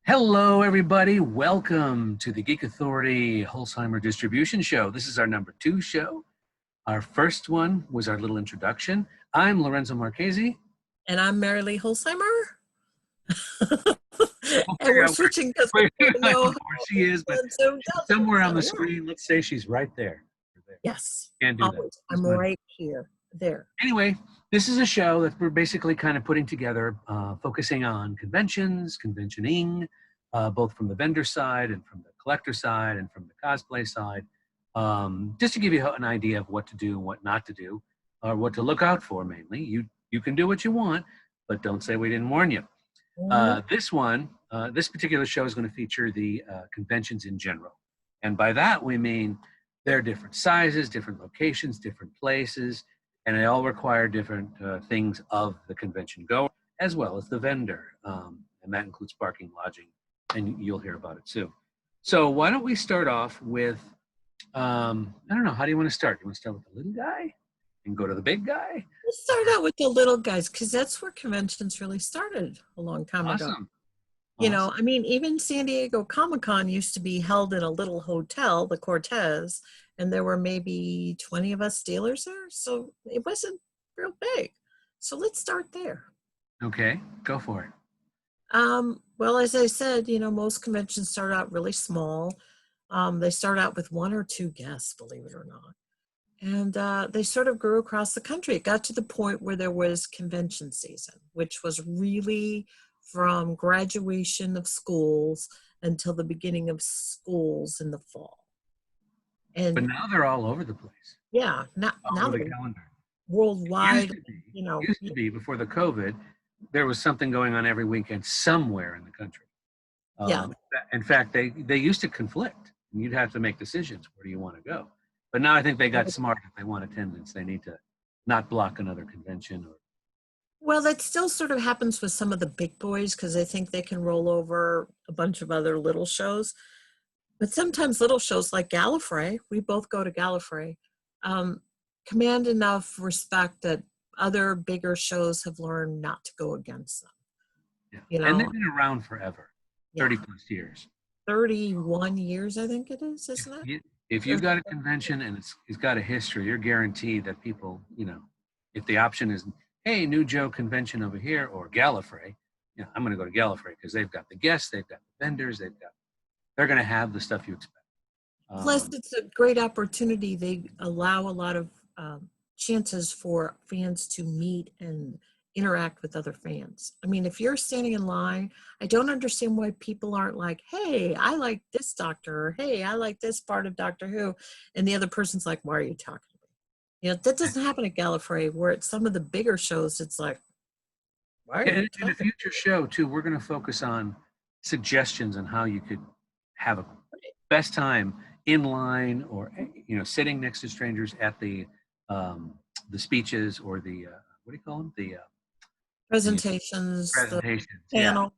Hello, everybody. Welcome to the Geek Authority Holzheimer Distribution Show. This is our number 2 show. Our first one was our little introduction. I'm Lorenzo Marchessi. And I'm MaryLee Holzheimer. And we're switching because we don't know where she is, but she's somewhere on the screen. Let's say she's right there. Yes. Can't do always. that. I'm right here. There. Anyway, this is a show that we're basically kind of putting together, focusing on conventions, conventioning, both from the vendor side and from the collector side and from the cosplay side, just to give you an idea of what to do and what not to do, or what to look out for mainly. You can do what you want, but don't say we didn't warn you. This particular show is going to feature the conventions in general. And by that, we mean they're different sizes, different locations, different places, and they all require different things of the convention goer, as well as the vendor. And that includes parking, lodging, and you'll hear about it soon. So why don't we start off with, I don't know, how do you want to start? You want to start with the little guy and go to the big guy? Let's start out with the little guys, because that's where conventions really started a long time ago. You know, I mean, even San Diego Comic-Con used to be held in a little hotel, the Cortez, and there were maybe 20 of us dealers there, so it wasn't real big. So let's start there. Okay, go for it. Well, as I said, you know, most conventions start out really small. They start out with 1 or 2 guests, believe it or not. And they sort of grew across the country. It got to the point where there was convention season, which was really from graduation of schools until the beginning of schools in the fall. But now they're all over the place. Yeah, now the calendar. Worldwide, you know. Used to be before the COVID, there was something going on every weekend somewhere in the country. Yeah. In fact, they used to conflict, and you'd have to make decisions. Where do you want to go? But now I think they got smart. If they want attendance, they need to not block another convention. Well, that still sort of happens with some of the big boys because I think they can roll over a bunch of other little shows. But sometimes little shows like Gallifrey, we both go to Gallifrey, command enough respect that other bigger shows have learned not to go against them. Yeah. You know? And they've been around forever, 30 plus years. 31 years, I think it is, isn't it? If you've got a convention and it's got a history, you're guaranteed that people, you know, if the option is, hey, New Joe convention over here or Gallifrey, you know, I'm going to go to Gallifrey because they've got the guests, they've got the vendors, they're going to have the stuff you expect. Plus, it's a great opportunity. They allow a lot of chances for fans to meet and interact with other fans. I mean, if you're standing in line, I don't understand why people aren't like, hey, I like this doctor, or hey, I like this part of Doctor Who. And the other person's like, why are you talking to me? You know, that doesn't happen at Gallifrey, where at some of the bigger shows, it's like, why are you in a future show, too, we're going to focus on suggestions on how you could have a best time in line or, you know, sitting next to strangers at the speeches or the, what do you call them? The presentations, the panels.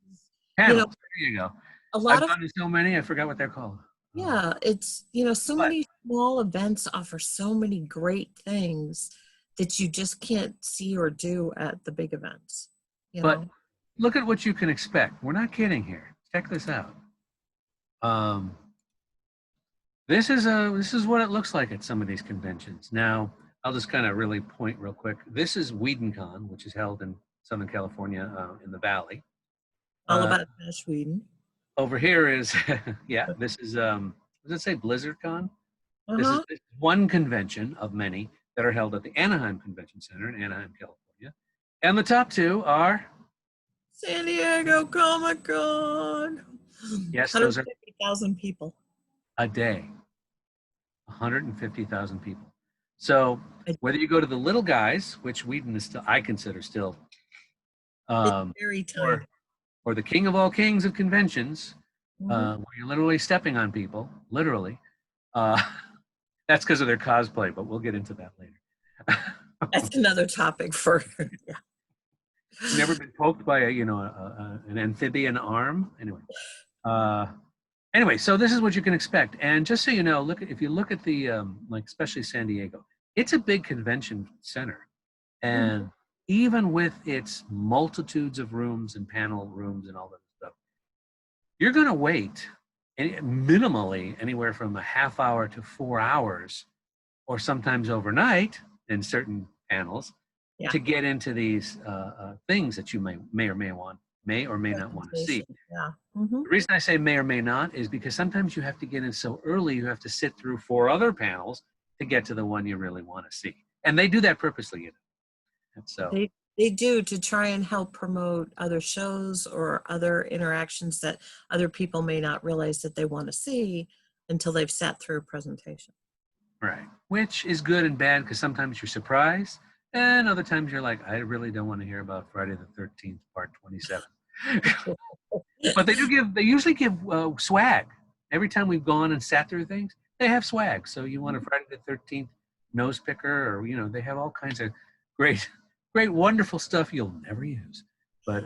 Panels, you know, there you go. I've gone to so many, I forgot what they're called. Yeah, it's, you know, so many small events offer so many great things that you just can't see or do at the big events. But look at what you can expect. We're not kidding here. Check this out. This is what it looks like at some of these conventions. Now, I'll just kind of really point real quick. This is Westercon, which is held in Southern California in the Valley. All about Sweden. Over here is, this is, what does it say, BlizzardCon? This is one convention of many that are held at the Anaheim Convention Center in Anaheim, California. And the top 2 are? San Diego Comic-Con. Yes, those are 150,000 people. A day. 150,000 people. So whether you go to the little guys, which Whedon is still, I consider still, very tight. Or the king of all kings of conventions, where you're literally stepping on people, literally. That's because of their cosplay, but we'll get into that later. That's another topic for, Never been poked by an amphibian arm? Anyway, so this is what you can expect. And just so you know, if you look at the, like especially San Diego, it's a big convention center. And even with its multitudes of rooms and panel rooms and all that stuff, you're going to wait minimally anywhere from a half hour to 4 hours, or sometimes overnight in certain panels, Yeah. to get into these things that you may or may not want to see. Yeah. Mm-hmm. The reason I say may or may not is because sometimes you have to get in so early, you have to sit through 4 other panels to get to the one you really want to see. And they do that purposely. And so they do, to try and help promote other shows or other interactions that other people may not realize that they want to see until they've sat through a presentation. right, which is good and bad, because sometimes you're surprised, and other times you're like, I really don't want to hear about Friday the 13th, part 27. But they usually give swag. Every time we've gone and sat through things, they have swag. So you want a Friday the 13th nose picker, or, they have all kinds of great, wonderful stuff you'll never use. But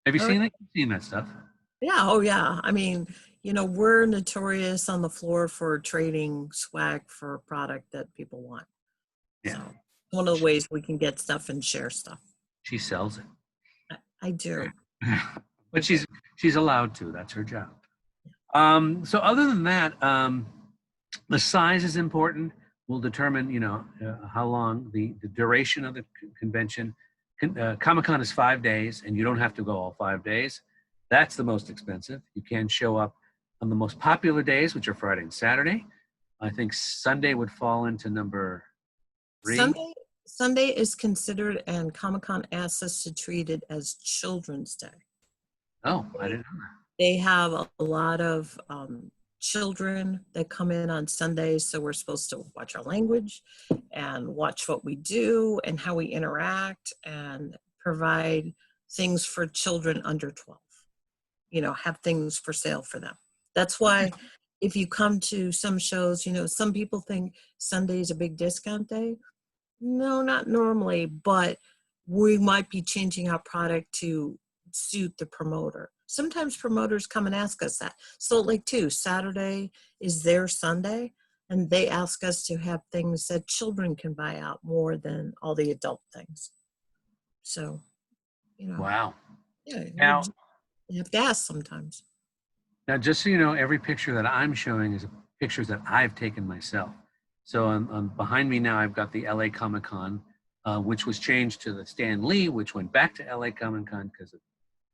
have you seen it? You've seen that stuff. Yeah. Oh, yeah. I mean, we're notorious on the floor for trading swag for a product that people want. Yeah. So one of the ways we can get stuff and share stuff. She sells it. I do. But she's allowed to. That's her job. So other than that, the size is important. Will determine, how long the duration of the convention. Comic-Con is 5 days, and you don't have to go all 5 days. That's the most expensive. You can show up on the most popular days, which are Friday and Saturday. I think Sunday would fall into number 3. Sunday is considered, and Comic-Con asks us to treat it as Children's Day. Oh, I didn't know that. They have a lot of children that come in on Sundays, so we're supposed to watch our language and watch what we do and how we interact and provide things for children under 12. Have things for sale for them. That's why if you come to some shows, some people think Sunday is a big discount day. No, not normally, but we might be changing our product to suit the promoter. Sometimes promoters come and ask us that. Salt Lake too, Saturday is their Sunday, and they ask us to have things that children can buy out more than all the adult things. So, Wow. Yeah, Now, you have to ask sometimes. Now, just so you know, every picture that I'm showing is pictures that I've taken myself. So behind me now, I've got the LA Comic-Con, which was changed to the Stan Lee, which went back to LA Comic-Con because of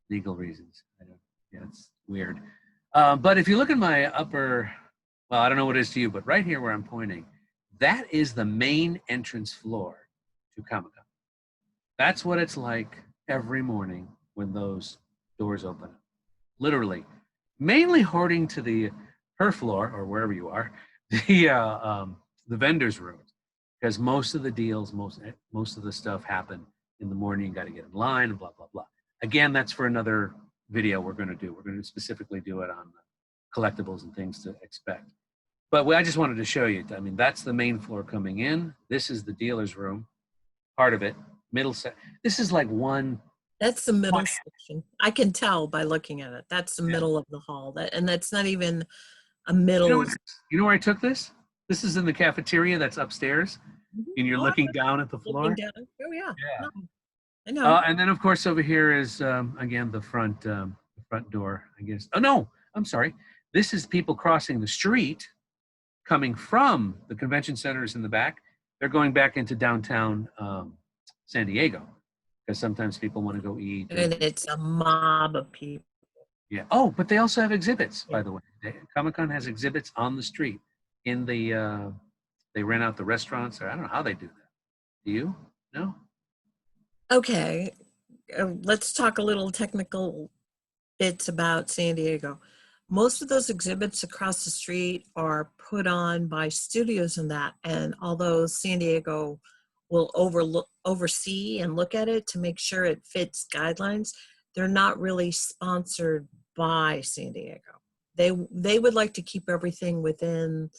legal reasons. It's weird. But if you look at my upper, well, I don't know what it is to you, but right here where I'm pointing, that is the main entrance floor to Comic-Con. That's what it's like every morning when those doors open. Literally. Mainly hoarding to her floor, or wherever you are, the vendors' rooms, because most of the deals, most of the stuff happen in the morning. You got to get in line and blah blah blah. Again, that's for another video we're going to do. We're going to specifically do it on collectibles and things to expect. But I just wanted to show you. I mean, that's the main floor coming in. This is the dealer's room, part of it. Middle set. This is like one. That's the middle section. I can tell by looking at it. That's the middle of the hall. And that's not even a middle. You know where I took this? This is in the cafeteria that's upstairs, and you're looking down at the floor. Down. Oh yeah. Yeah. No, I know. And then of course over here is again the front door, I guess. Oh no, I'm sorry. This is people crossing the street, coming from the convention centers in the back. They're going back into downtown San Diego. Because sometimes people want to go eat. And it's a mob of people. Yeah. Oh, but they also have exhibits, by the way. Comic-Con has exhibits on the street. They rent out the restaurants. Or I don't know how they do that. Do you? No? Okay. Let's talk a little technical bits about San Diego. Most of those exhibits across the street are put on by studios and that. And although San Diego will oversee and look at it to make sure it fits guidelines, they're not really sponsored by San Diego. They would like to keep everything within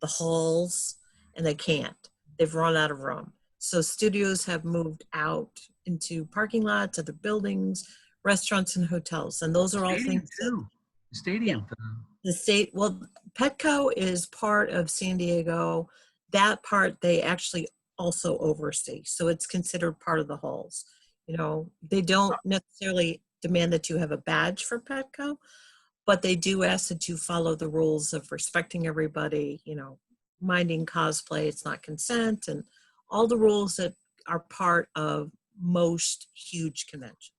the halls, and they can't. They've run out of room. So studios have moved out into parking lots, other buildings, restaurants, and hotels. And those are all things. Too. The stadium. Yeah. The state, well, Petco is part of San Diego. That part they actually also oversee. So it's considered part of the halls. They don't necessarily demand that you have a badge for Petco, but they do ask that you follow the rules of respecting everybody, you know, minding cosplay, it's not consent, and all the rules that are part of most huge conventions.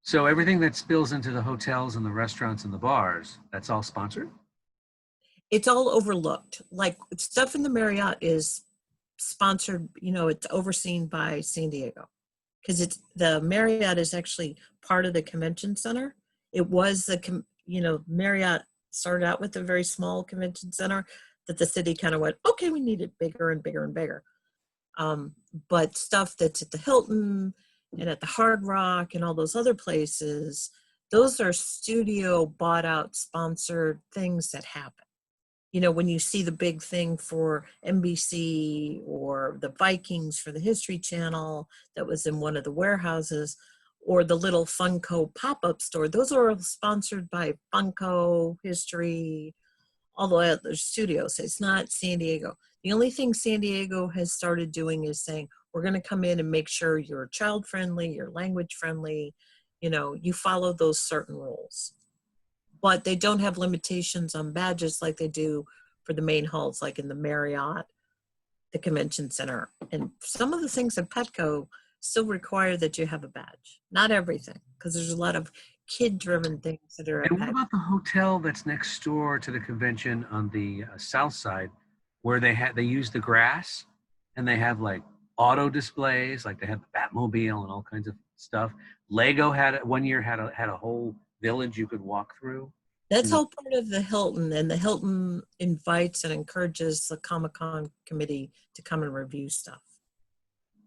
So everything that spills into the hotels and the restaurants and the bars, that's all sponsored? It's all overlooked. Like stuff in the Marriott is sponsored, you know, it's overseen by San Diego because it's the Marriott is actually part of the convention center. It was the, you know, Marriott started out with a very small convention center that the city kind of went, okay, we need it bigger and bigger and bigger. But stuff that's at the Hilton and at the Hard Rock and all those other places, those are studio bought out sponsored things that happen. You know, when you see the big thing for NBC or the Vikings for the History Channel that was in one of the warehouses, or the little Funko pop-up store, those are all sponsored by Funko, History, all the other studios. It's not San Diego. The only thing San Diego has started doing is saying, we're going to come in and make sure you're child friendly, you're language friendly, you know, you follow those certain rules. But they don't have limitations on badges like they do for the main halls, like in the Marriott, the convention center. And some of the things at Petco still require that you have a badge. Not everything, because there's a lot of kid-driven things that are at And what Petco. about the hotel that's next door to the convention on the south side, where they use the grass and they have like auto displays, like they have the Batmobile and all kinds of stuff. Lego had one year had a whole village you could walk through. That's You know? all part of the Hilton, and the Hilton invites and encourages the Comic-Con committee to come and review stuff.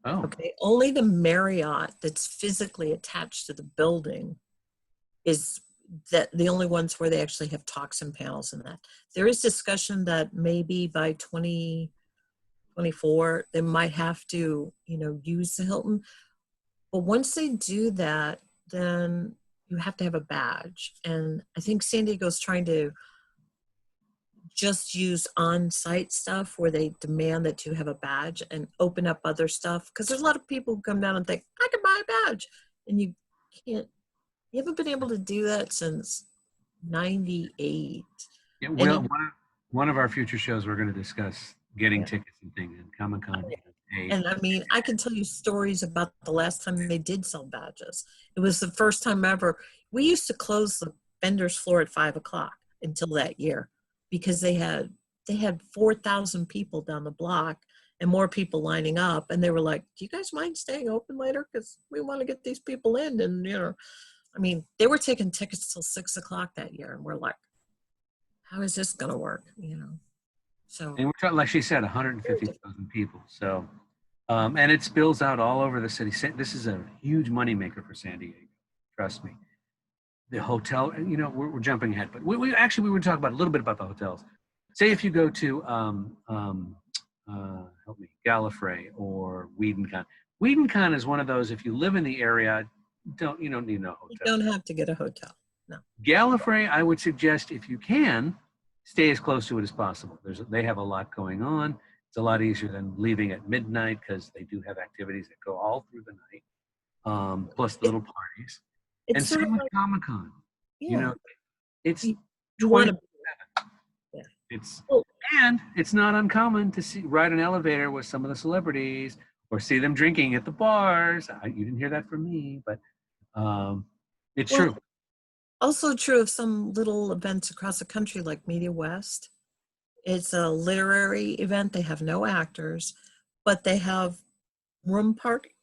Oh, Okay, only the Marriott that's physically attached to the building is that the only ones where they actually have talks and panels and that. There is discussion that maybe by 2024, they might have to, you know, use the Hilton. But once they do that, then you have to have a badge. And I think San Diego's trying to just use on-site stuff where they demand that you have a badge and open up other stuff. Because there's a lot of people who come down and think, I can buy a badge. And you can't, you haven't been able to do that since 98. yeah. And Well, one of our future shows, we're going to discuss getting yeah. tickets and things, and Comic-Con. And I mean, I can tell you stories about the last time they did sell badges. It was the first time ever. We used to close the vendors floor at 5:00 until that year because they had 4,000 people down the block and more people lining up. And they were like, do you guys mind staying open later? Because we want to get these people in. And, you know, I mean, they were taking tickets till 6:00 that year. And we're like, how is this going to work? You know, so. And we're talking, like she said, 150,000 people. So, and it spills out all over the city. This is a huge moneymaker for San Diego. Trust me. The hotel, you know, we're jumping ahead, but we were talking about a little bit about the hotels. Say if you go to, help me, Gallifrey or Wedencon. Wedencon is one of those, if you live in the area, you don't need no hotel. You don't have to get a hotel. No. Gallifrey, I would suggest if you can, stay as close to it as possible. They have a lot going on. It's a lot easier than leaving at midnight because they do have activities that go all through the night, plus little parties. And It's sort same of with like, Comic-Con. yeah. You know, it's You want to, 24/7. yeah. And it's not uncommon to ride an elevator with some of the celebrities or see them drinking at the bars. You didn't hear that from me, but it's Well, true. also true of some little events across the country like Media West. It's a literary event. They have no actors, but they have room parties,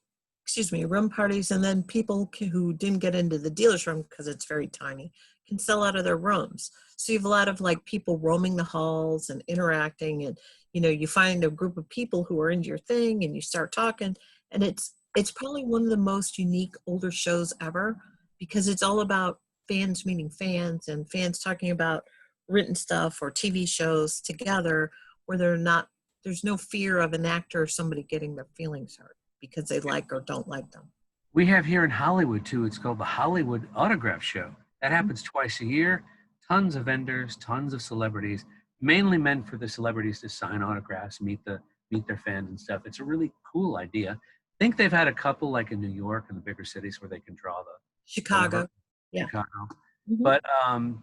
and then people who didn't get into the dealer's room because it's very tiny can sell out of their rooms. So you have a lot of like people roaming the halls and interacting, and you know, you find a group of people who are into your thing and you start talking, and it's probably one of the most unique older shows ever because it's all about fans meeting fans and fans talking about written stuff or TV shows together where there's no fear of an actor or somebody getting their feelings hurt because they like or don't like them. We have here in Hollywood too, it's called the Hollywood Autograph Show. That happens twice a year. Tons of vendors, tons of celebrities, mainly meant for the celebrities to sign autographs, meet their fans and stuff. It's a really cool idea. I think they've had a couple like in New York and the bigger cities where they can draw Chicago. Yeah. Chicago. Mhm. But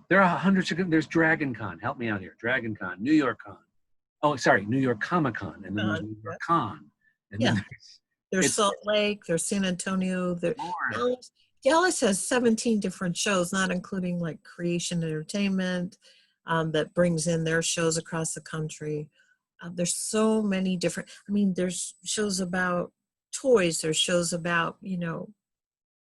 there are hundreds of, there's Dragon Con. Help me out here. Dragon Con, New York Con. Oh, sorry, New York Comic Con, and then there's New Yeah. York Con, and Yeah. then There's it's Salt Lake, there's San Antonio, more. Dallas has 17 different shows, not including like Creation Entertainment, that brings in their shows across the country. There's so many different, I mean, there's shows about toys, there's shows about,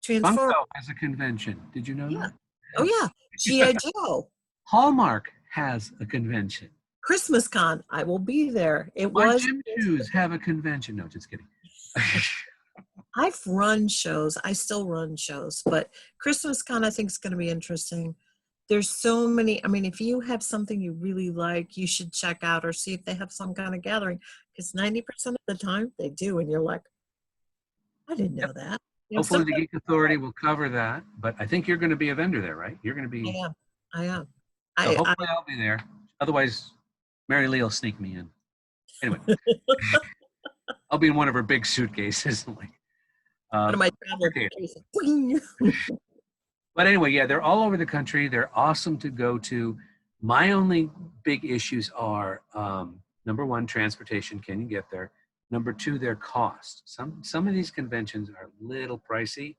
Transform. Funko has a convention. Did you know Yeah. that? Oh yeah. G.I. Joe. Hallmark has a convention. Christmas Con. I will be there. It My was. gym shoes have a convention. No, just kidding. I've run shows. I still run shows, but Christmas Con I think is going to be interesting. There's so many. I mean, if you have something you really like, you should check out or see if they have some kind of gathering, because 90% of the time they do, and you're like, I didn't know that. Hopefully the Sometimes Geek Authority will cover that, but I think you're going to be a vendor there, right? You're going to I be. am. I am. So hopefully I'll be there. Otherwise, MaryLee will sneak me in. Anyway, I'll be in one of her big suitcases. One of my travel cases. But anyway, yeah, they're all over the country. They're awesome to go to. My only big issues are number one, transportation. Can you get there? Number two, their cost. Some of these conventions are a little pricey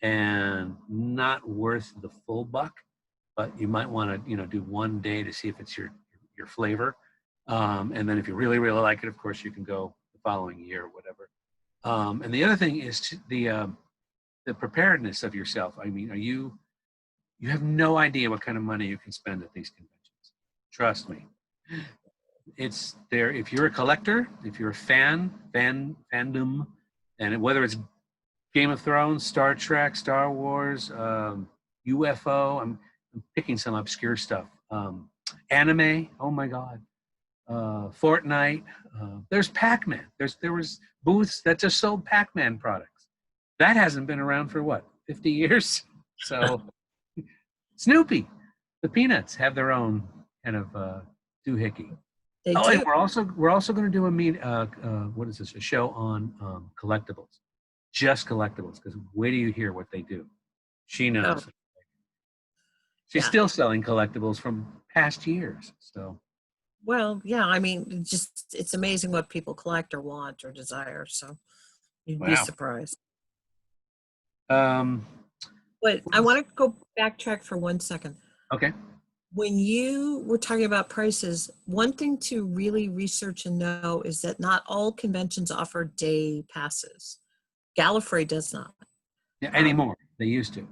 and not worth the full buck. But you might want to, do one day to see if it's your flavor. And then if you really, really like it, of course, you can go the following year or whatever. And the other thing is the preparedness of yourself. I mean, you have no idea what kind of money you can spend at these conventions. Trust me. It's there. If you're a collector, if you're a fandom, and whether it's Game of Thrones, Star Trek, Star Wars, UFO, I'm picking some obscure stuff. Anime, oh my God. Fortnite, there's Pac-Man. There was booths that just sold Pac-Man products. That hasn't been around for what, 50 years? So Snoopy, the Peanuts have their own kind of doohickey. They Oh, do. and we're also going to do what is this? A show on collectibles, just collectibles. Because wait till you hear what they do. She knows. Oh, She's yeah. still selling collectibles from past years. So. Well, yeah, I mean, it's amazing what people collect or want or desire. So you'd be surprised. But I want to go backtrack for 1 second. Okay. When you were talking about prices, one thing to really research and know is that not all conventions offer day passes. Gallifrey does not. Yeah, anymore. They used to.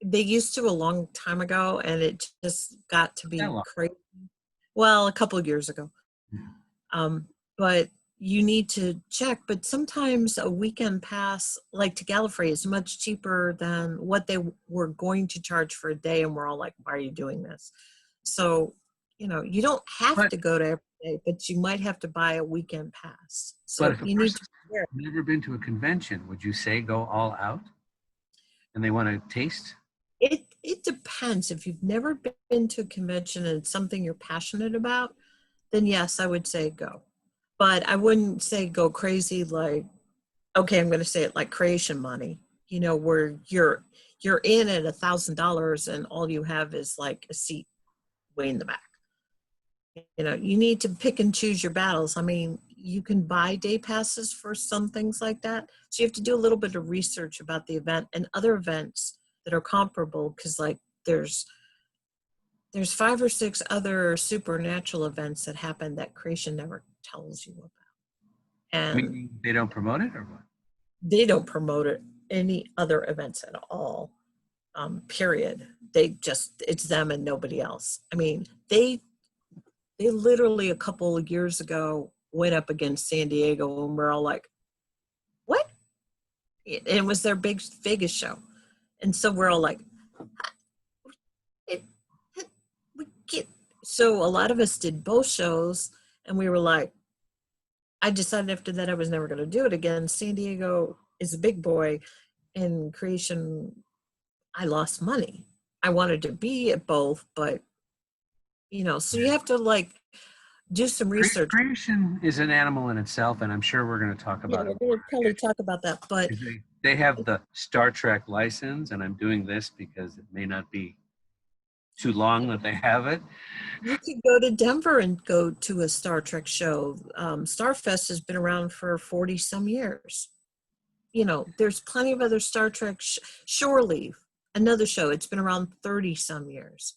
They used to a long time ago, and it just got to be How long? crazy. Well, a couple of years ago. But you need to check. But sometimes a weekend pass, like to Gallifrey, is much cheaper than what they were going to charge for a day. And we're all like, why are you doing this? So, you don't have to go to every day, but you might have to buy a weekend pass. So But if a you need person's to. never been to a convention, would you say go all out? And they want to taste? It depends. If you've never been to a convention and it's something you're passionate about, then yes, I would say go. But I wouldn't say go crazy like, okay, I'm going to say it like creation money, where you're in at $1,000 and all you have is like a seat way in the back. You need to pick and choose your battles. I mean, you can buy day passes for some things like that. So you have to do a little bit of research about the event and other events that are comparable, because like there's 5 or 6 other supernatural events that happen that creation never tells you about. And Meaning they don't promote it or what? they don't promote it any other events at all, period. It's them and nobody else. I mean, they literally a couple of years ago went up against San Diego and we're all like, what? It was their big Vegas show. And so we're all like, we get. So a lot of us did both shows and we were like, I decided after that I was never going to do it again. San Diego is a big boy, and creation, I lost money. I wanted to be at both, but so you have to like do some research. Creation is an animal in itself, and I'm sure we're going to talk about it. We'll probably talk about that, but they have the Star Trek license, and I'm doing this because it may not be too long that they have it. You could go to Denver and go to a Star Trek show. Starfest has been around for 40 some years. You know, there's plenty of other Star Trek. Shoreleave, another show. It's been around 30 some years.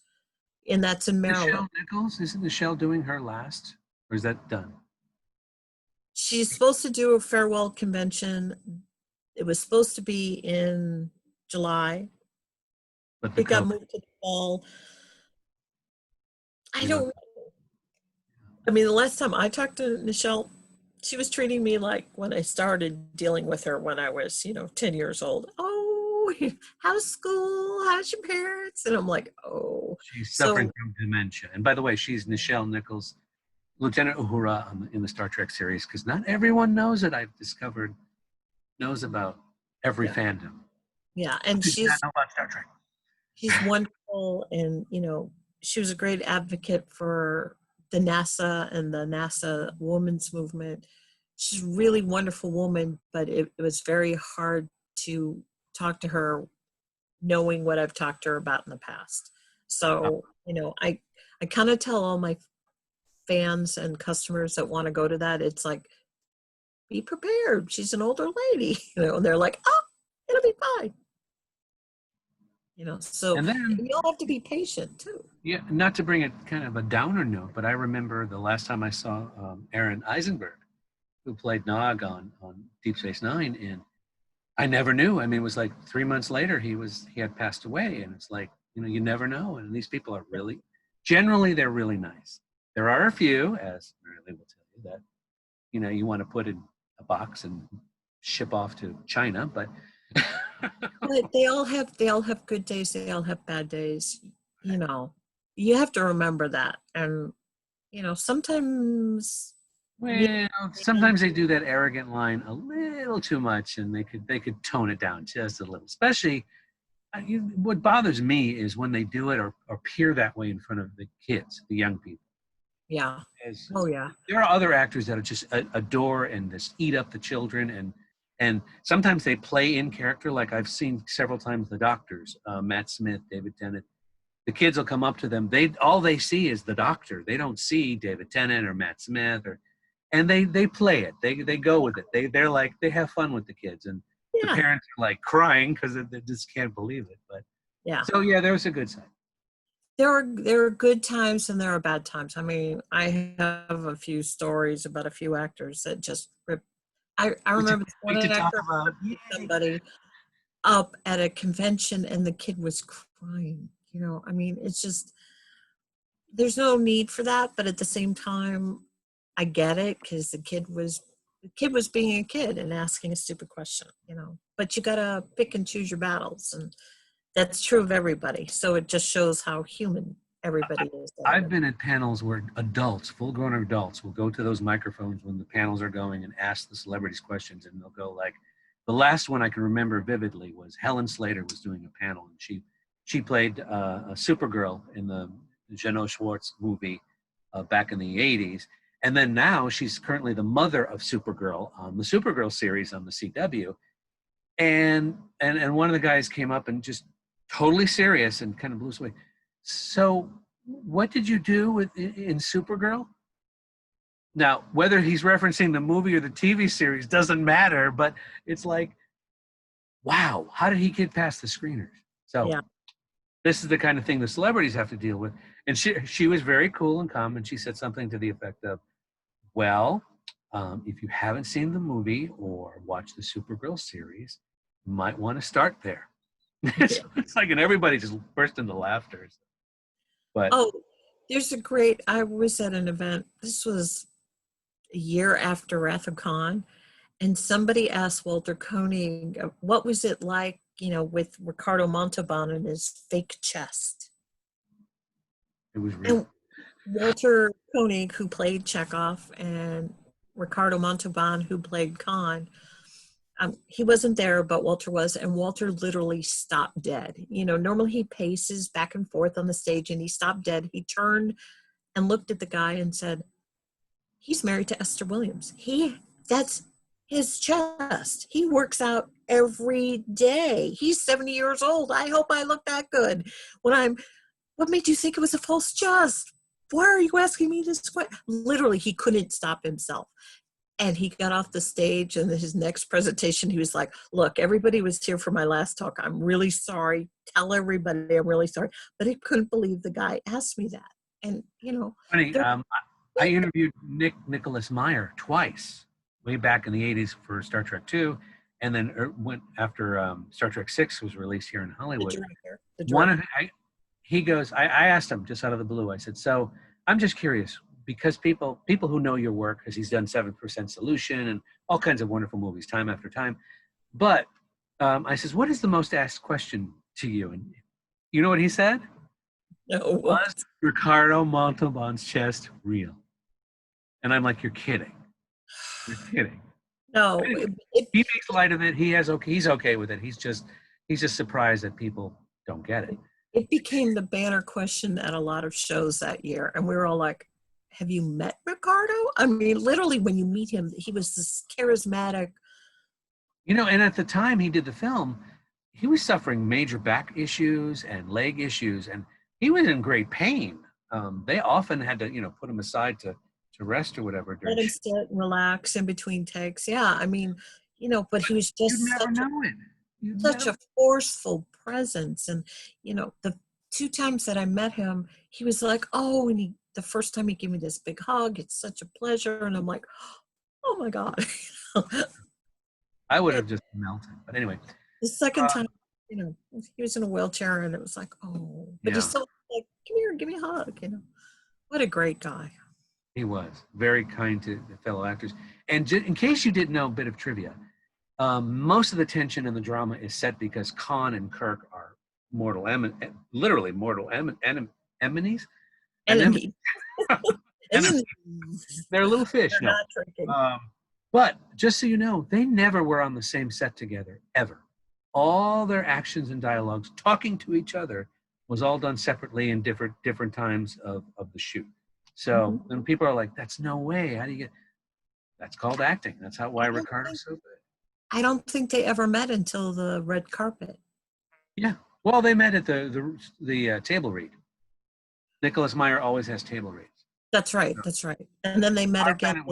And that's in Maryland. Michelle Nichols, isn't Michelle doing her last? Or is that done? She's supposed to do a farewell convention. It was supposed to be in July. But It got moved to the fall. I don't know. I mean, the last time I talked to Michelle, she was treating me like when I started dealing with her when I was, 10 years old. Oh, how's school? How's your parents? And I'm like, oh. She's suffering from dementia. And by the way, she's Nichelle Nichols, Lieutenant Uhura in the Star Trek series, because not everyone knows it, I've discovered, knows about every fandom. Yeah, and she's not know about Star Trek. She's wonderful, and, she was a great advocate for the NASA and the NASA women's movement. She's a really wonderful woman, but it was very hard to talk to her knowing what I've talked to her about in the past. So, I kind of tell all my fans and customers that want to go to that, it's like, be prepared. She's an older lady, and they're like, oh, it'll be fine. So and then, you'll have to be patient too. Yeah, not to bring it kind of a downer note, but I remember the last time I saw Aaron Eisenberg, who played Nog on Deep Space Nine, and I never knew. I mean, it was like 3 months later he had passed away, and it's like, you never know. And these people are generally they're really nice. There are a few, as MaryLee will tell you, that you want to put in a box and ship off to China, but. But they all have good days. They all have bad days. You have to remember that. And sometimes. Well, sometimes they do that arrogant line a little too much, and they could tone it down just a little. Especially, what bothers me is when they do it or appear that way in front of the kids, the young people. Yeah. Yeah. There are other actors that are just adore and just eat up the children, and sometimes they play in character. Like I've seen several times the doctors, Matt Smith, David Tennant. The kids will come up to them. All they see is the doctor. They don't see David Tennant or Matt Smith and they play it. They go with it. They're like, they have fun with the kids, and the parents are like crying because they just can't believe it. But so there's a good side. There are good times and there are bad times. I mean, I have a few stories about a few actors that just rip. I remember one actor somebody up at a convention and the kid was crying. I mean, it's just, there's no need for that, but at the same time, I get it, because the kid was being a kid and asking a stupid question, but you gotta pick and choose your battles, and that's true of everybody. So it just shows how human everybody is. I've been at panels where adults, full-grown adults, will go to those microphones when the panels are going and ask the celebrities questions, and they'll go like, the last one I can remember vividly was Helen Slater was doing a panel, and she played a Supergirl in the Jeannot Schwartz movie back in the 80s. And then now she's currently the mother of Supergirl on the Supergirl series on the CW. And one of the guys came up and just totally serious and kind of blew us away. So what did you do in Supergirl? Now, whether he's referencing the movie or the TV series doesn't matter, but it's like, wow, how did he get past the screeners? So this is the kind of thing the celebrities have to deal with. And she was very cool and calm, and she said something to the effect of, well, if you haven't seen the movie or watched the Supergirl series, you might want to start there. It's like, and everybody just burst into laughter. But I was at an event, this was a year after Wrath of Khan, and somebody asked Walter Koenig, what was it like, with Ricardo Montalban and his fake chest? It was real. And Walter Koenig, who played Chekhov, and Ricardo Montalban, who played Khan, he wasn't there, but Walter was, and Walter literally stopped dead. Normally he paces back and forth on the stage, and he stopped dead. He turned and looked at the guy and said, he's married to Esther Williams. That's his chest. He works out every day. He's 70 years old. I hope I look that good. What made you think it was a false just? Why are you asking me this question? Literally, he couldn't stop himself. And he got off the stage, and his next presentation, he was like, look, everybody was here for my last talk. I'm really sorry. Tell everybody I'm really sorry. But he couldn't believe the guy asked me that. And, Funny, I interviewed Nicholas Meyer twice, way back in the 80s for Star Trek II, and then went after Star Trek VI was released here in Hollywood. The director. He goes, I asked him just out of the blue, I said, so I'm just curious, because people who know your work, because he's done 7% Solution and all kinds of wonderful movies time after time. But I says, what is the most asked question to you? And you know what he said? No. Was Ricardo Montalban's chest real? And I'm like, you're kidding. You're kidding. No. He makes light of it. He's okay with it. He's just surprised that people don't get it. It became the banner question at a lot of shows that year. And we were all like, have you met Ricardo? I mean, literally, when you meet him, he was this charismatic. And at the time he did the film, he was suffering major back issues and leg issues, and he was in great pain. They often had to, put him aside to rest or whatever. Let him sit and relax in between takes. Yeah, I mean, but he was just such a forceful presence. And, the 2 times that I met him, he was like, oh, and the first time he gave me this big hug, it's such a pleasure. And I'm like, oh my God. I would have just melted. But anyway. The second time, he was in a wheelchair, and it was like, oh, but he's still like, come here, give me a hug, What a great guy. He was very kind to the fellow actors. And in case you didn't know a bit of trivia, most of the tension in the drama is set because Khan and Kirk are literally mortal enemies. Enemy. They're little fish. They're not drinking. But just so you know, they never were on the same set together, ever. All their actions and dialogues, talking to each other, was all done separately in different times of the shoot. So when people are like, that's no way, how do you get... That's called acting. That's why Ricardo's so good. I don't think they ever met until the red carpet. Yeah. Well, they met at the table read. Nicholas Meyer always has table reads. That's right. That's right. And then they met again.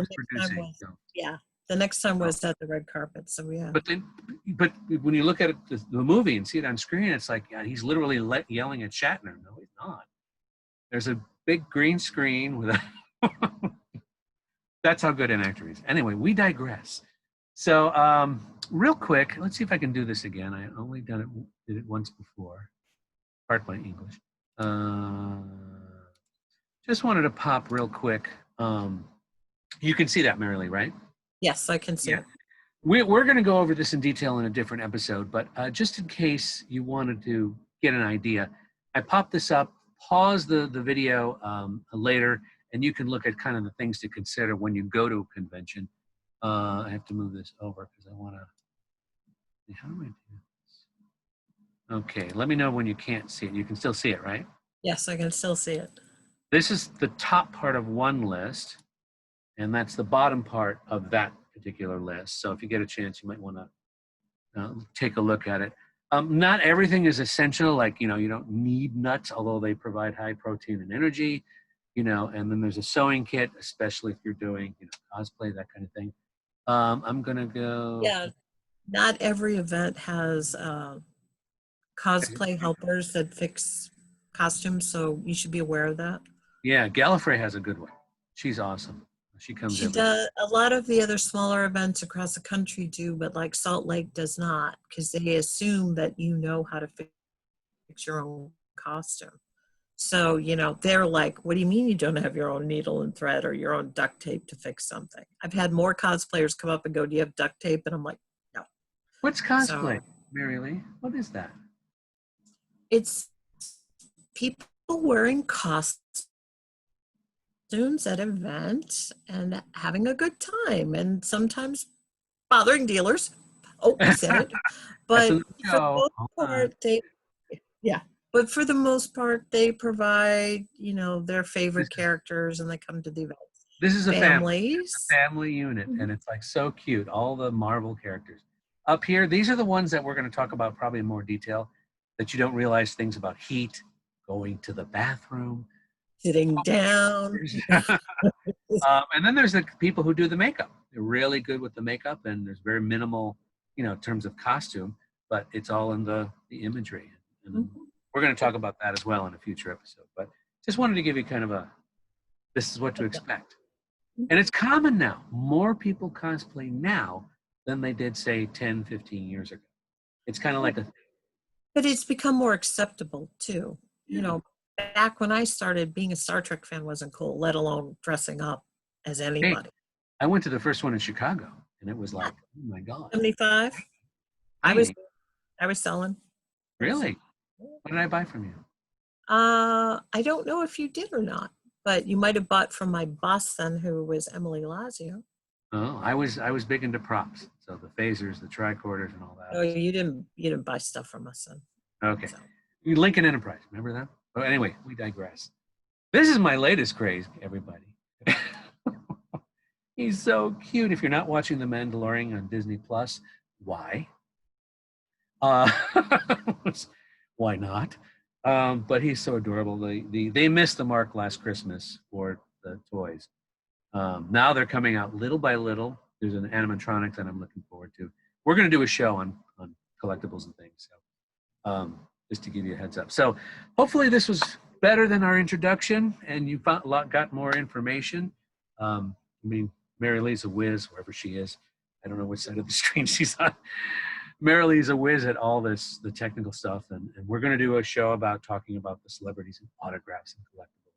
The next time was at the red carpet. So yeah. But when you look at it, the movie and see it on screen, it's like he's literally yelling at Shatner. No, he's not. There's a big green screen with a. That's how good an actor is. Anyway, we digress. So real quick, let's see if I can do this again. I only did it once before. Pardon my English. Just wanted to pop real quick. You can see that, MaryLee, right? Yes, I can see it. We're going to go over this in detail in a different episode, but just in case you wanted to get an idea, I popped this up, pause the video later, and you can look at kind of the things to consider when you go to a convention. I have to move this over because I want to, how do I do this? Okay, let me know when you can't see it. You can still see it, right? Yes, I can still see it. This is the top part of one list, and that's the bottom part of that particular list. So if you get a chance, you might want to take a look at it. Not everything is essential, like, you don't need nuts, although they provide high protein and energy, and then there's a sewing kit, especially if you're doing, cosplay, that kind of thing. I'm going to go. Yeah, not every event has cosplay helpers that fix costumes, so you should be aware of that. Yeah, Gallifrey has a good one. She's awesome. She comes in. A lot of the other smaller events across the country do, but like Salt Lake does not, because they assume that you know how to fix your own costume. So, they're like, what do you mean you don't have your own needle and thread or your own duct tape to fix something? I've had more cosplayers come up and go, do you have duct tape? And I'm like, no. What's cosplay, MaryLee? What is that? It's people wearing costumes at events and having a good time, and sometimes bothering dealers. Oh, I said it. But for the most part, but for the most part, they provide, their favorite characters, and they come to the events. This is a family unit, and it's like so cute. All the Marvel characters. up here, these are the ones that we're going to talk about probably in more detail, that you don't realize things about heat, going to the bathroom. Sitting down. And then there's the people who do the makeup. They're really good with the makeup, and there's very minimal, you know, in terms of costume, but it's all in the imagery. And we're going to talk about that as well in a future episode. But just wanted to give you kind of a, this is what to expect. And it's common now. More people cosplay now than they did, say, 10, 15 years ago. It's kind of like a... But it's become more acceptable, too. You know, back when I started, being a Star Trek fan wasn't cool, let alone dressing up as anybody. Hey, I went to the first one in Chicago, and it was like, oh my God. 75? I was selling. Really? What did I buy from you? I don't know if you did or not, but you might have bought from my boss then, who was Emily Lazio. Oh, I was big into props, so the phasers, the tricorders, and all that. Oh, you didn't buy stuff from us then. Okay. So. Lincoln Enterprise, remember that? Oh, anyway, we digress. This is my latest craze, everybody. He's so cute. If you're not watching The Mandalorian on Disney Plus, why? Why not? But he's so adorable. They missed the mark last Christmas for the toys. Now they're coming out little by little. There's an animatronic that I'm looking forward to. We're going to do a show on collectibles and things. So just to give you a heads up. So hopefully this was better than our introduction, and you got more information. I mean, MaryLee's a whiz, wherever she is. I don't know which side of the screen she's on. MaryLee's a whiz at all this, the technical stuff, and we're going to do a show about talking about the celebrities and autographs and collectibles.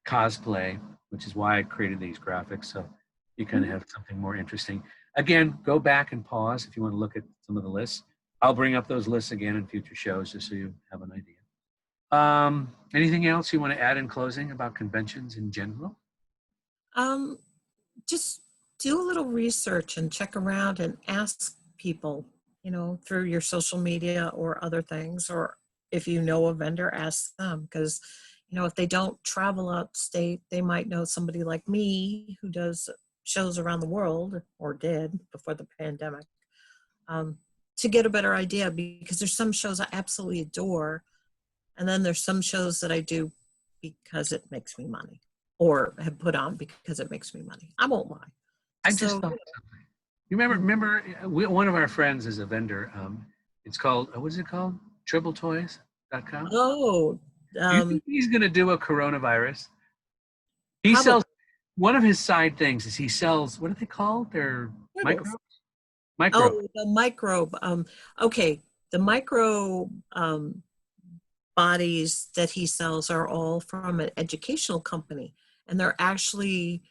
Cosplay, which is why I created these graphics, so you kind of have something more interesting. Again, go back and pause if you want to look at some of the lists. I'll bring up those lists again in future shows just so you have an idea. Anything else you want to add in closing about conventions in general? Just do a little research and check around and ask people, you know, through your social media or other things, or if you know a vendor, ask them, because, you know, if they don't travel out state, they might know somebody like me who does shows around the world, or did before the pandemic, to get a better idea, because there's some shows I absolutely adore, and then there's some shows that I do because it makes me money, or have put on because it makes me money. I won't lie. I just thought something. You remember one of our friends is a vendor. It's called, what is it called? TribleToys.com? Oh. Do you think he's going to do a coronavirus? He sells, one of his side things is he sells, what are they called? They're microbes? Oh, the microbe. Okay, the micro bodies that he sells are all from an educational company, and they're actually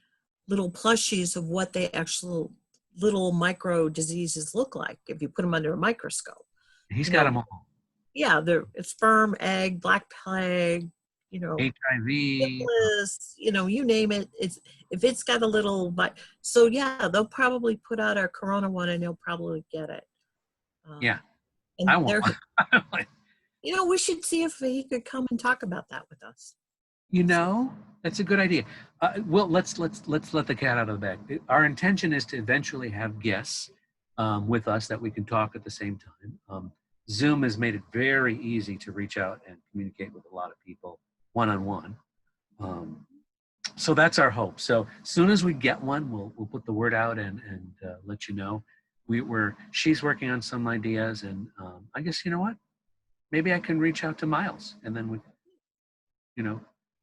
little plushies of what they actual little micro diseases look like if you put them under a microscope. He's got them all. Yeah, it's sperm, egg, black plague, you know, HIV, syphilis, you know, you name it. If it's got a little, but so yeah, they'll probably put out a corona one, and you'll probably get it. Yeah, and I want. You know, we should see if he could come and talk about that with us. You know, that's a good idea. Well, let's let the cat out of the bag. Our intention is to eventually have guests with us that we can talk at the same time. Zoom has made it very easy to reach out and communicate with a lot of people one-on-one. So that's our hope. So as soon as we get one, we'll put the word out and let you know. She's working on some ideas, and I guess, you know what? Maybe I can reach out to Miles, and then we, you know,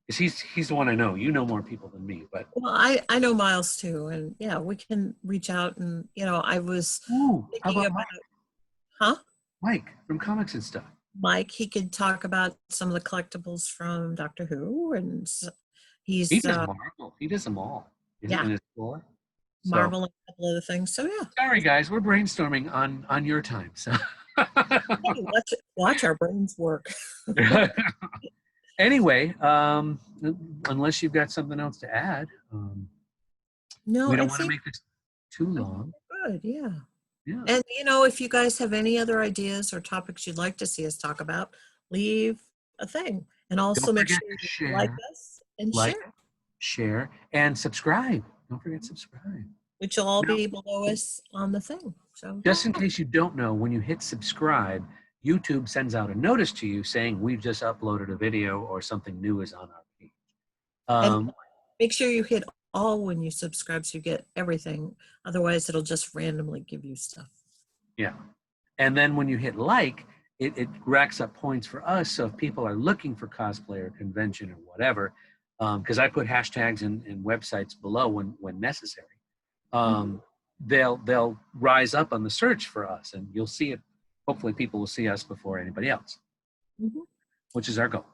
because he's the one I know. You know more people than me, but well, I know Miles too, and yeah, we can reach out. And you know, I was thinking about Mike from Comics and Stuff. Mike, he could talk about some of the collectibles from Doctor Who, and he does Marvel. He does them all. Yeah, in his floor. Marvel and a couple other things. So yeah. Sorry guys, we're brainstorming on your time. So hey, watch our brains work. Anyway, unless you've got something else to add, no, we don't want to make this too long. Good, yeah. Yeah. And you know, if you guys have any other ideas or topics you'd like to see us talk about, leave a thing. And also make sure you like us and share, and subscribe. Don't forget to subscribe. which will all Now, be below us on the thing. So just in yeah. case you don't know, when you hit subscribe, YouTube sends out a notice to you saying we've just uploaded a video or something new is on our page. And make sure you hit all when you subscribe so you get everything. Otherwise, it'll just randomly give you stuff. Yeah. And then when you hit like, it racks up points for us. So if people are looking for cosplay or convention or whatever, because I put hashtags and websites below when necessary, they'll rise up on the search for us, and you'll see it. Hopefully, people will see us before anybody else, which is our goal.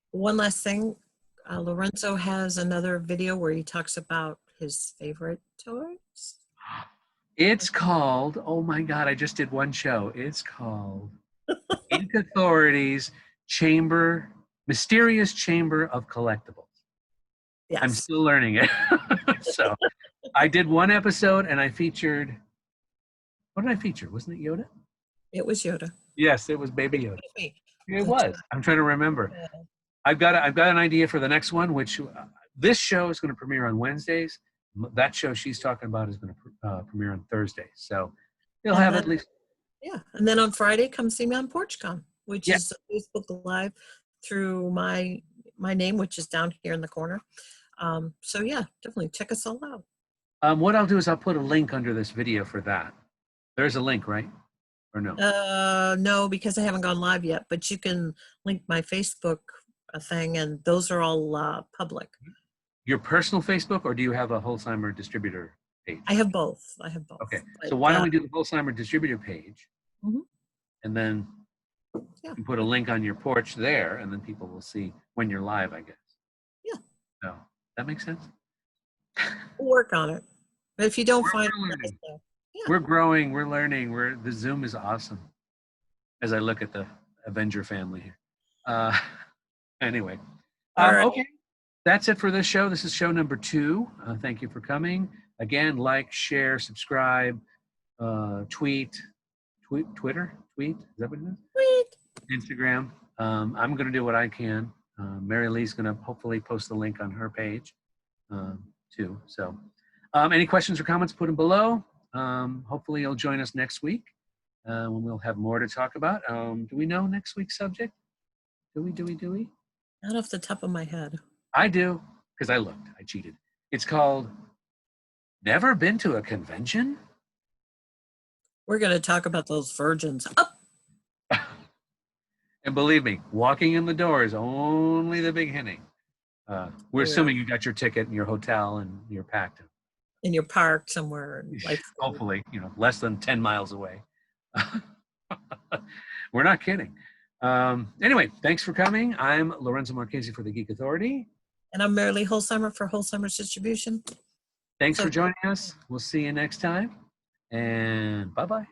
One last thing, Lorenzo has another video where he talks about his favorite toys. It's called, oh my God, I just did one show. It's called Geek Authority's Mysterious Chamber of Collectibles. Yes. I'm still learning it. So I did one episode and I featured, what did I feature? Wasn't it Yoda? It was Yoda. Yes, it was Baby Yoda. It That's was. I'm trying to remember. Yeah. I've got an idea for the next one, which this show is going to premiere on Wednesdays. That show she's talking about is going to premiere on Thursdays. So you'll have at least. Yeah. And then on Friday, come see me on PorchCon, which is Facebook Live through my name, which is down here in the corner. So yeah, definitely check us all out. What I'll do is I'll put a link under this video for that. There's a link, right? Or no? No, because I haven't gone live yet, but you can link my Facebook thing, and those are all public. Your personal Facebook, or do you have a Holzheimer distributor page? I have both. Okay, but, so why don't we do the Holzheimer distributor page, Mhm. and then Yeah. you put a link on your porch there, and then people will see when you're live, I guess. Yeah. So that makes sense. We'll work on it. But if you don't find we're it, let us learning. know. Yeah. We're growing. We're learning. The Zoom is awesome. As I look at the Avenger family here. Anyway, All right. okay. That's it for this show. This is show number 2. Thank you for coming. Again, like, share, subscribe, tweet. Twitter? Tweet? Is that what it is? Sweet. Instagram. I'm going to do what I can. MaryLee's going to hopefully post the link on her page too. So any questions or comments, put them below. Hopefully you'll join us next week when we'll have more to talk about. Do we know next week's subject? Do we? Not off the top of my head. I do, because I looked. I cheated. It's called Never Been to a Convention? We're going to talk about those virgins. Up. And believe me, walking in the door is only the beginning. We're assuming you got your ticket and your hotel and you're packed. In your park somewhere. Hopefully, less than 10 miles away. We're not kidding. Anyway, thanks for coming. I'm Lorenzo Marchessi for the Geek Authority. And I'm MaryLee Holzheimer for Holzheimer's Distribution. Thanks for joining us. We'll see you next time. And bye-bye.